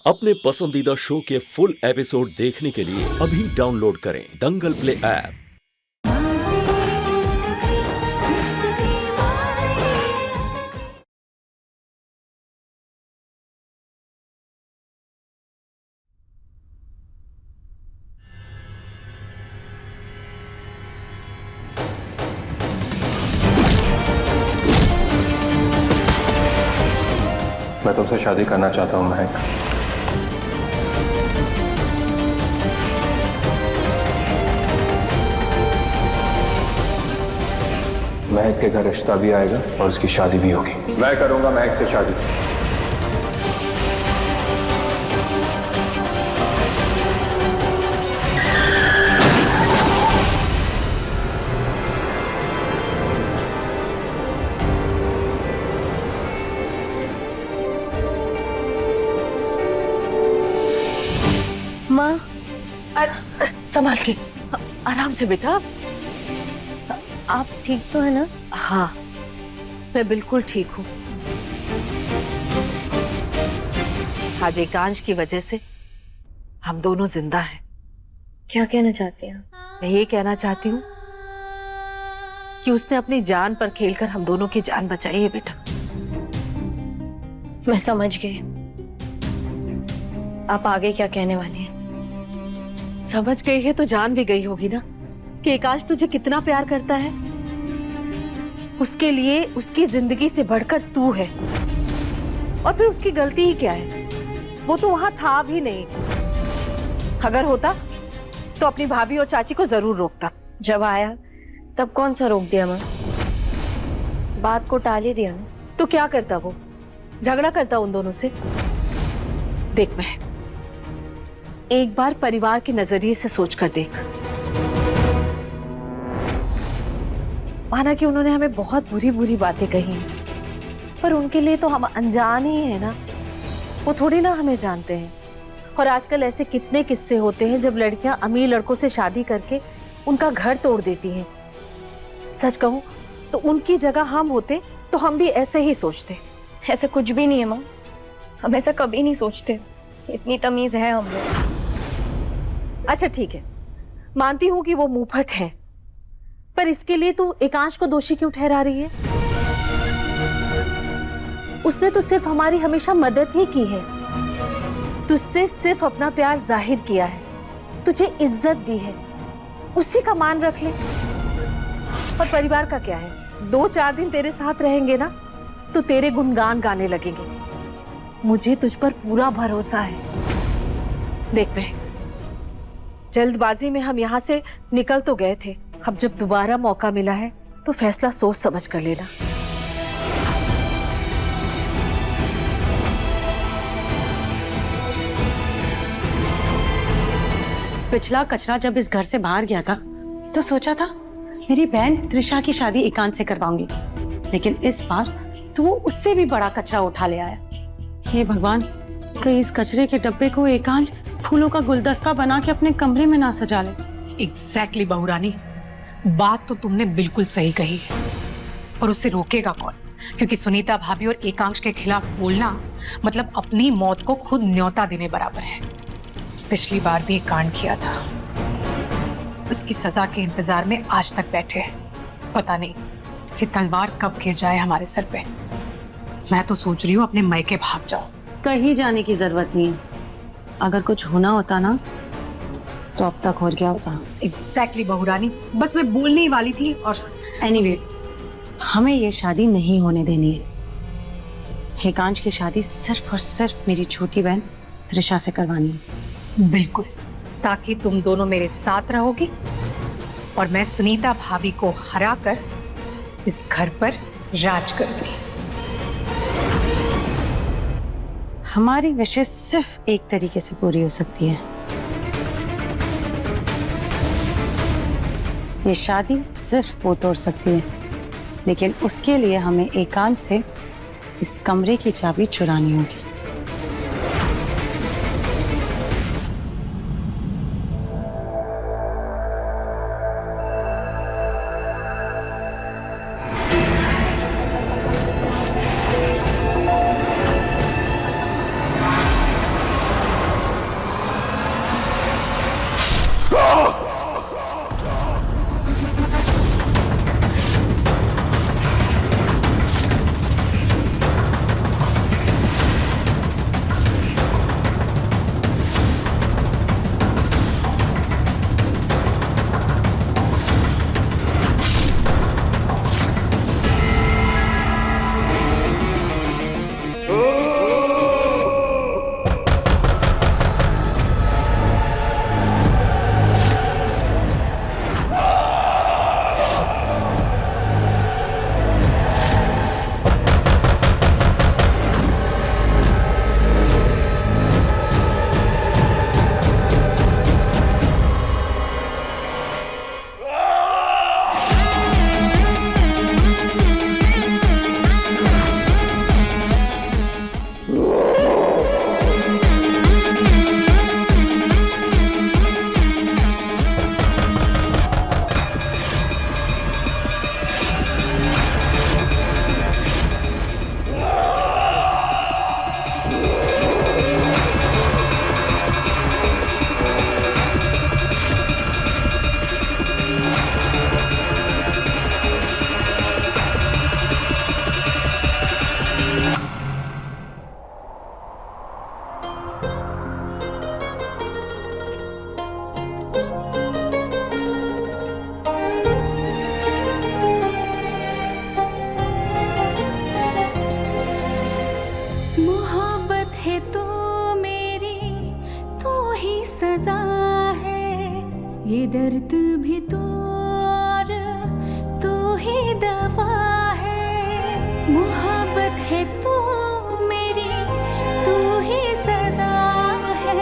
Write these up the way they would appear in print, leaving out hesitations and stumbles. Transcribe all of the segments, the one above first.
अपने पसंदीदा शो के फुल एपिसोड देखने के लिए अभी डाउनलोड करें दंगल प्ले ऐप। मैं तुमसे शादी करना चाहता हूँ महक। महक के घर रिश्ता भी आएगा और उसकी शादी भी होगी। मैं करूंगा महक से शादी। माँ, संभाल के, आराम से बेटा। आप ठीक तो है ना? हाँ, मैं बिल्कुल ठीक हूँ। आज एकांश की वजह से हम दोनों जिंदा हैं। क्या कहना चाहती हैं? मैं ये कहना चाहती हूँ कि उसने अपनी जान पर खेलकर हम दोनों की जान बचाई है बेटा। मैं समझ गई। आप आगे क्या कहने वाली हैं? समझ गई है तो जान भी गई होगी ना कि एकांश तुझे कितना प्यार करता है। उसके लिए उसकी जिंदगी से बढ़कर तू है। और फिर उसकी गलती ही क्या है? वो तो वहां था भी नहीं। अगर होता तो अपनी भाभी और चाची को जरूर रोकता। जब आया तब कौन सा रोक दिया माँ? बात को टाल ही दिया ना। तो क्या करता वो? झगड़ा करता उन दोनों से? देख महक, एक बार परिवार के नजरिए से सोच कर देख। माना कि उन्होंने हमें बहुत बुरी बुरी बातें कही हैं, पर उनके लिए तो हम अनजान ही है ना। वो थोड़ी ना हमें जानते हैं। और आजकल ऐसे कितने किस्से होते हैं जब लड़कियां अमीर लड़कों से शादी करके उनका घर तोड़ देती हैं। सच कहूं तो उनकी जगह हम होते तो हम भी ऐसे ही सोचते। ऐसा कुछ भी नहीं है माँ। हम ऐसा कभी नहीं सोचते। इतनी तमीज है हम लोग। अच्छा ठीक है, मानती हूं कि वो मुंहफट है, पर इसके लिए तू एकांश को दोषी क्यों ठहरा रही है? उसने तो सिर्फ हमारी हमेशा मदद ही की है। तुझसे सिर्फ अपना प्यार जाहिर किया है, तुझे इज्जत दी है, उसी का मान रख ले। और परिवार का क्या है? 2-4 दिन तेरे साथ रहेंगे ना तो तेरे गुणगान गाने लगेंगे। मुझे तुझ पर पूरा भरोसा है। देख बहन, जल्दबाजी में हम यहाँ से निकल तो गए थे। अब जब दोबारा मौका मिला है तो फैसला सोच समझ कर लेना। पिछला कचरा जब इस घर से बाहर गया था तो सोचा था मेरी बहन त्रिशा की शादी एकांत से करवाऊंगी, लेकिन इस बार तो वो उससे भी बड़ा कचरा उठा ले आया। हे भगवान, कहीं इस कचरे के डब्बे को एकांश फूलों का गुलदस्ता बना के अपने कमरे में ना सजा ले। एग्जैक्टली बहू रानी, बात तो तुमने बिल्कुल सही कही है। और उससे रोकेगा कौन? क्योंकि सुनीता भाभी और एकांश के खिलाफ बोलना मतलब अपनी मौत को खुद न्योता देने बराबर है। पिछली बार भी एक कांड किया था, उसकी सजा के इंतजार में आज तक बैठे हैं। पता नहीं कि तलवार कब गिर जाए हमारे सर पे। मैं तो सोच रही हूँ अपने मायके भाग जाऊं। कहीं जाने की जरूरत नहीं है। अगर कुछ होना होता ना तो अब तक हो गया होता। एग्जैक्टली बहू रानी, बस मैं बोलने ही वाली थी। और एनीवेज, हमें ये शादी नहीं होने देनी है। एकांश की शादी सिर्फ और सिर्फ मेरी छोटी बहन त्रिशा से करवानी है। बिल्कुल, ताकि तुम दोनों मेरे साथ रहोगी और मैं सुनीता भाभी को हराकर इस घर पर राज करूंगी। हमारी विशेष सिर्फ एक तरीके से पूरी हो सकती है। ये शादी सिर्फ वो तोड़ सकती है, लेकिन उसके लिए हमें एकांत से इस कमरे की चाबी चुरानी होगी। सजा है, ये दर्द भी तू और तू ही दवा है। मोहब्बत है तू मेरी, तू ही सजा है,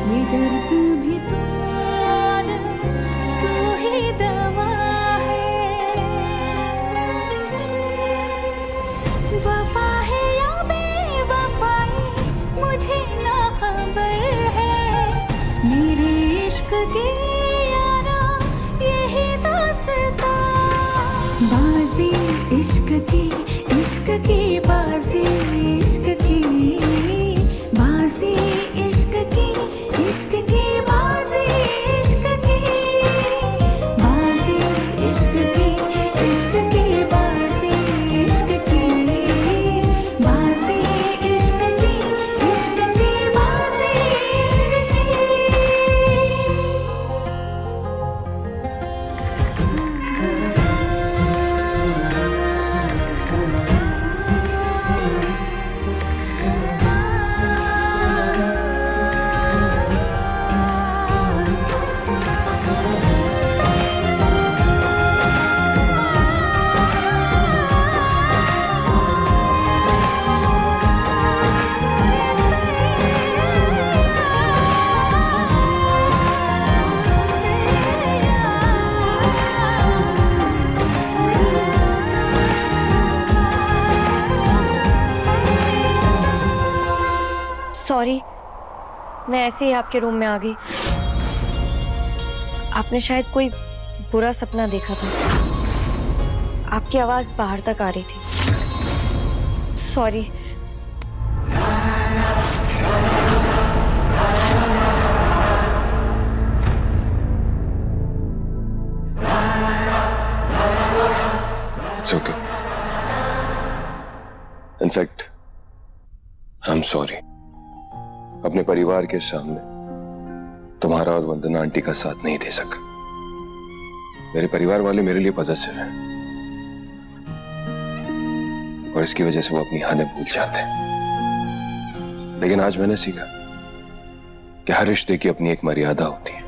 ये दर्द भी तू और तू ही दवा है। वफा है या बेवफाई मुझे ना खबर है, मेरे इश्क की यारा यही दास्तां। बाजी इश्क की बाजी इश्क की बाजी इश्क की बाजी इश्क की बाजी इश्क की बाजी इश्क की बाजी इश्क की बाजी इश्क की। सॉरी, मैं ऐसे ही आपके रूम में आ गई। आपने शायद कोई बुरा सपना देखा था। आपकी आवाज बाहर तक आ रही थी। Sorry. It's okay. In fact, I'm sorry. अपने परिवार के सामने तुम्हारा और वंदना आंटी का साथ नहीं दे सका। मेरे परिवार वाले मेरे लिए पॉजिटिव हैं और इसकी वजह से वो अपनी हानि भूल जाते हैं। लेकिन आज मैंने सीखा कि हर रिश्ते की अपनी एक मर्यादा होती है,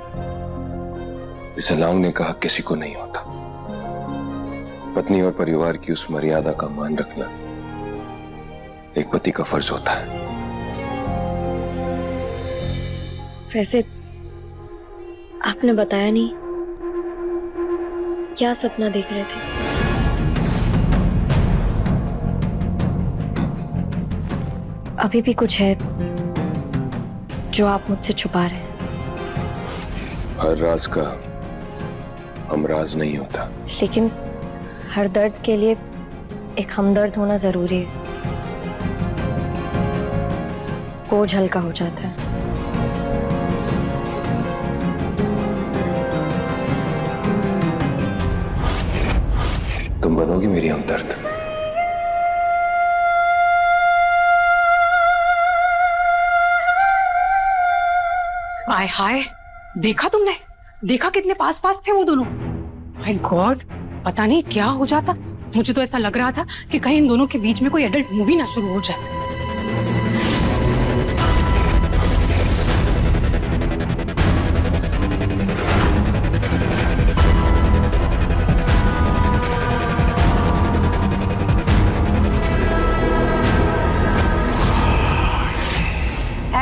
जिसे लांग ने कहा किसी को नहीं होता। पत्नी और परिवार की उस मर्यादा का मान रखना एक पति का फर्ज होता है। वैसे आपने बताया नहीं, क्या सपना देख रहे थे? अभी भी कुछ है जो आप मुझसे छुपा रहे हैं? हर राज का हमराज नहीं होता। लेकिन हर दर्द के लिए एक हमदर्द होना जरूरी है। बोझ हल्का हो जाता है। तुम बनोगी मेरी हमदर्द। हाय हाय, देखा तुमने? देखा कितने पास पास थे वो दोनों। माय गॉड, पता नहीं क्या हो जाता। मुझे तो ऐसा लग रहा था कि कहीं इन दोनों के बीच में कोई एडल्ट मूवी ना शुरू हो जाए।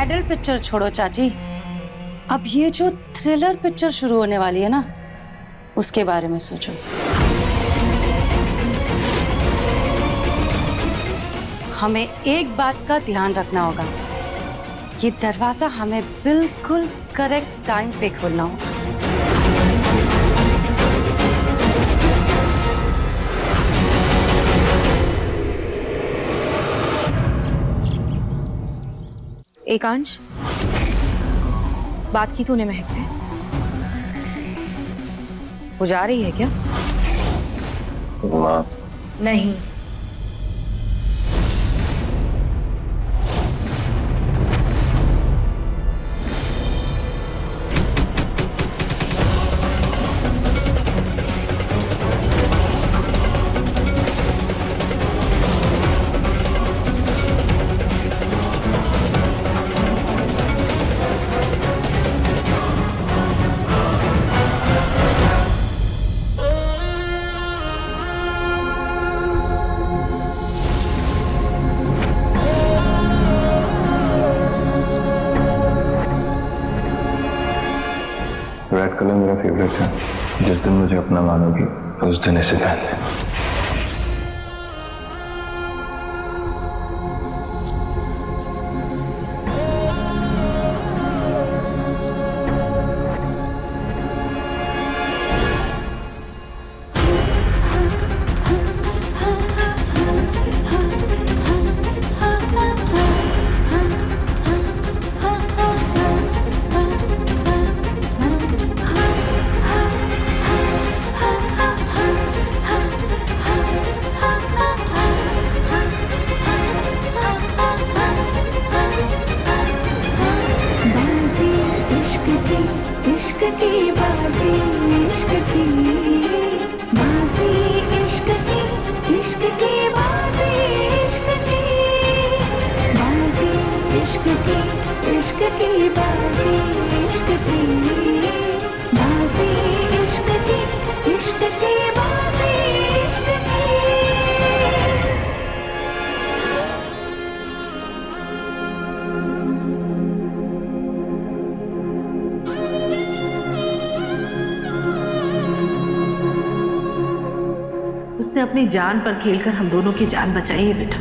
एडल्ट पिक्चर छोड़ो चाची, अब ये जो थ्रिलर पिक्चर शुरू होने वाली है ना, उसके बारे में सोचो। हमें एक बात का ध्यान रखना होगा, ये दरवाजा हमें बिल्कुल करेक्ट टाइम पे खोलना होगा। एकांश, बात की तूने महक से? वो जा रही है क्या? माँ, नहीं। रेड कलर मेरा फेवरेट है। जिस दिन मुझे अपना मानोगी उस दिन इसे पहन ले। इश्क की बाजी, इश्क की बाजी, इश्क की बाजी, इश्क की बाजी, इश्क की बाजी, इश्क की बाजी, इश्क की बाजी, इश्क की। उसने अपनी जान पर खेलकर हम दोनों की जान बचाई है बेटा।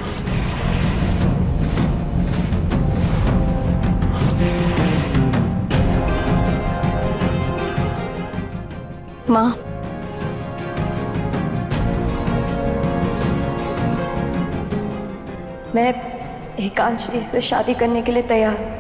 माँ, मैं एकांश जी से शादी करने के लिए तैयार हूँ।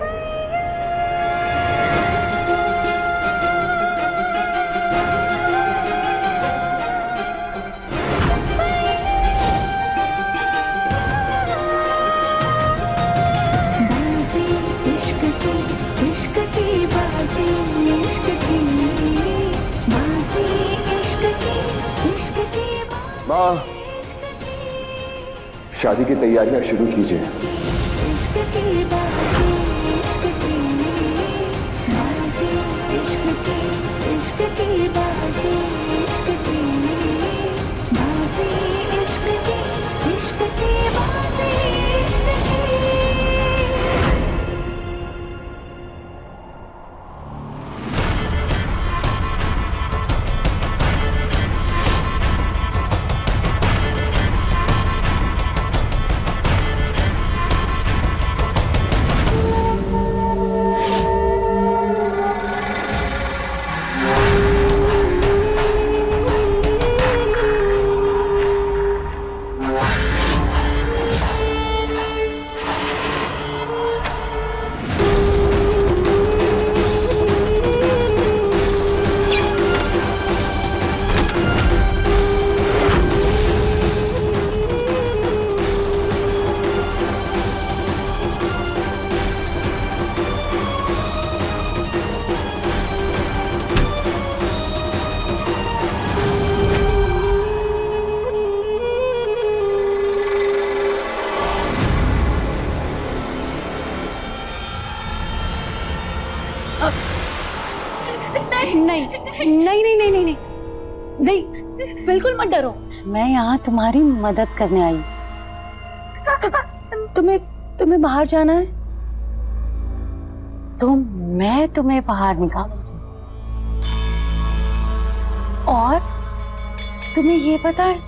माँ, शादी की तैयारियां शुरू कीजिए। इश्क की बाजी, इश्क की बाजी, इश्क की बाजी, इश्क की बाजी, इश्क की बाजी, इश्क की। नहीं, बिल्कुल मत डरो। मैं यहाँ तुम्हारी मदद करने आई। तुम्हें बाहर जाना है तो मैं तुम्हें बाहर निकालूंगी। और तुम्हें ये पता है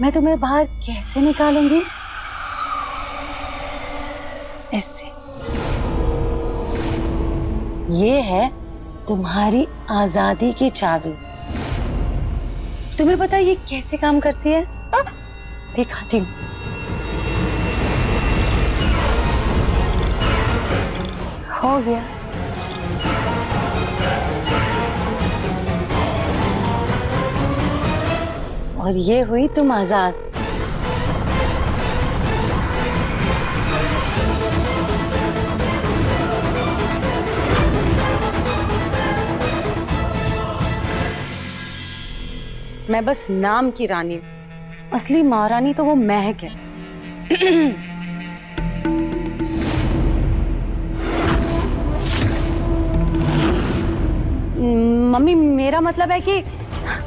मैं तुम्हें बाहर कैसे निकालूंगी? इससे। ये है तुम्हारी आजादी की चाबी। तुम्हें पता है ये कैसे काम करती है? दिखाती हूँ। हो गया। और ये हुई तुम आजाद। मैं बस नाम की रानी हूं, असली महारानी तो वो महक है। मम्मी, मेरा मतलब है कि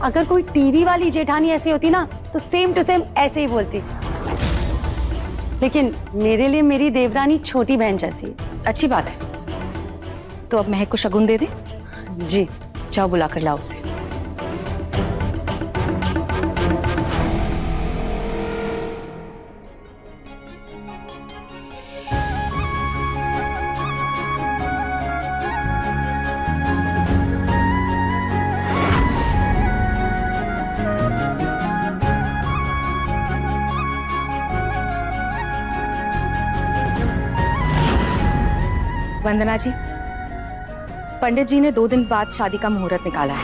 अगर कोई टीवी वाली जेठानी ऐसी होती ना तो सेम टू सेम ऐसे ही बोलती। लेकिन मेरे लिए मेरी देवरानी छोटी बहन जैसी है। अच्छी बात है। तो अब महक को शगुन दे दे। जी। जाओ बुला कर लाओ उसे। वंदना जी, पंडित जी ने 2 दिन बाद शादी का मुहूर्त निकाला है।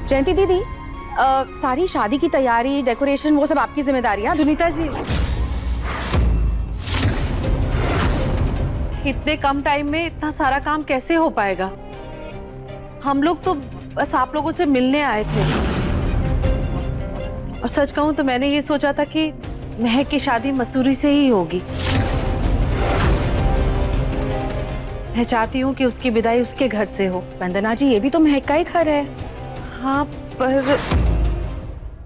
जयंती दीदी, सारी शादी की तैयारी, डेकोरेशन, वो सब आपकी जिम्मेदारी है। सुनीता जी, इतने कम टाइम में इतना सारा काम कैसे हो पाएगा? हम लोग तो बस आप लोगों से मिलने आए थे। और सच कहूं तो मैंने ये सोचा था कि महक की शादी मसूरी से ही होगी। मैं चाहती हूँ कि उसकी विदाई उसके घर से हो। वंदना जी, ये भी तो महक का ही घर है। हाँ, पर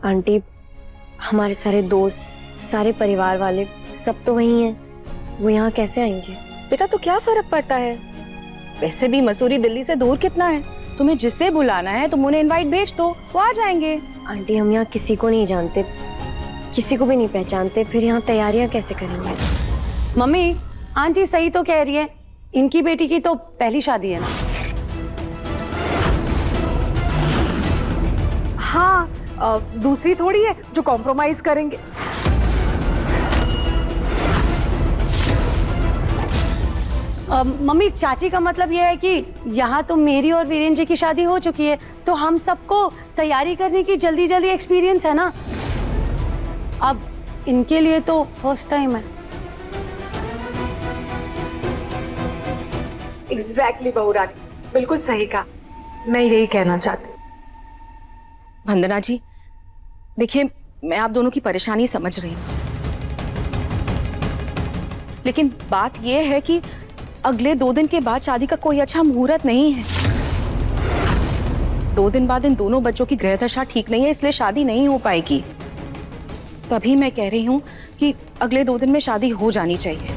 आंटी, हमारे सारे दोस्त, सारे परिवार वाले सब तो वहीं हैं। वो यहाँ कैसे आएंगे? बेटा, तो क्या फर्क पड़ता है? वैसे भी मसूरी दिल्ली से दूर कितना है? तुम्हें जिसे बुलाना है तुम उन्हें इनवाइट भेज दो, वो आ जाएंगे। आंटी, हम यहाँ किसी को नहीं जानते, किसी को भी नहीं पहचानते, फिर यहाँ तैयारियां कैसे करेंगे? मम्मी, आंटी सही तो कह रही है, इनकी बेटी की तो पहली शादी है ना। हाँ, दूसरी थोड़ी है जो कॉम्प्रोमाइज करेंगे। मम्मी, चाची का मतलब यह है कि यहाँ तो मेरी और वीरेंद्र जी की शादी हो चुकी है, तो हम सबको तैयारी करने की जल्दी जल्दी एक्सपीरियंस है ना। अब इनके लिए तो फर्स्ट टाइम है। एग्जैक्टली बहू रानी, बिल्कुल सही कहा। मैं यही कहना चाहती। वंदना जी, देखिए, मैं आप दोनों की परेशानी समझ रही हूँ, लेकिन बात यह है कि अगले 2 दिन के बाद शादी का कोई अच्छा मुहूर्त नहीं है। 2 दिन बाद इन दोनों बच्चों की ग्रह दशा ठीक नहीं है, इसलिए शादी नहीं हो पाएगी। तभी मैं कह रही हूँ कि अगले 2 दिन में शादी हो जानी चाहिए,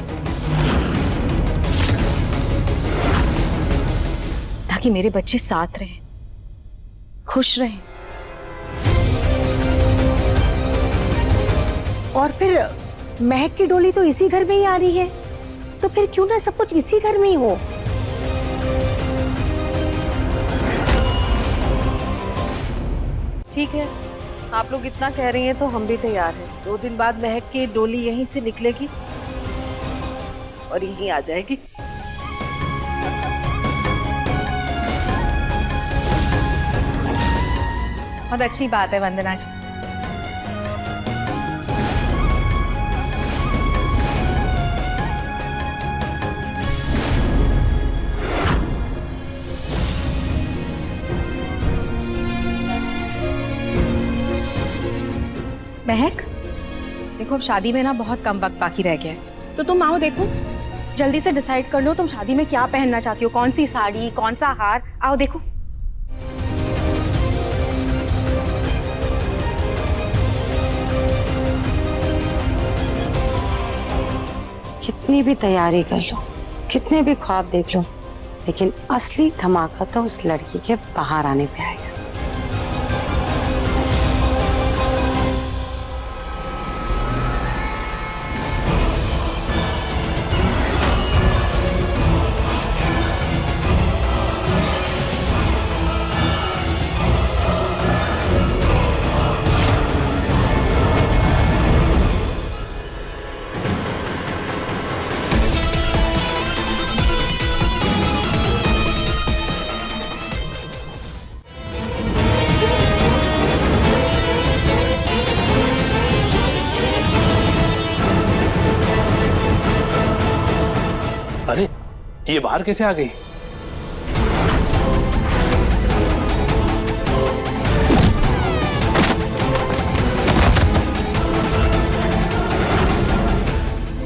ताकि मेरे बच्चे साथ रहें, खुश रहें। और फिर महक की डोली तो इसी घर में ही आ रही है, तो फिर क्यों ना सब कुछ इसी घर में ही हो। ठीक है, आप लोग इतना कह रही हैं तो हम भी तैयार हैं। 2 दिन बाद महक की डोली यहीं से निकलेगी और यहीं आ जाएगी। बहुत अच्छी बात है वंदना जी। महक, देखो, अब शादी में ना बहुत कम वक्त बाकी रह गया है, तो तुम आओ, देखो, जल्दी से डिसाइड कर लो तुम शादी में क्या पहनना चाहती हो, कौन सी साड़ी, कौन सा हार। आओ देखो। कितनी भी तैयारी कर लो, कितने भी ख्वाब देख लो, लेकिन असली धमाका तो उस लड़की के बाहर आने पे आएगा। अरे, ये बाहर कैसे आ गई?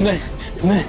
नहीं नहीं,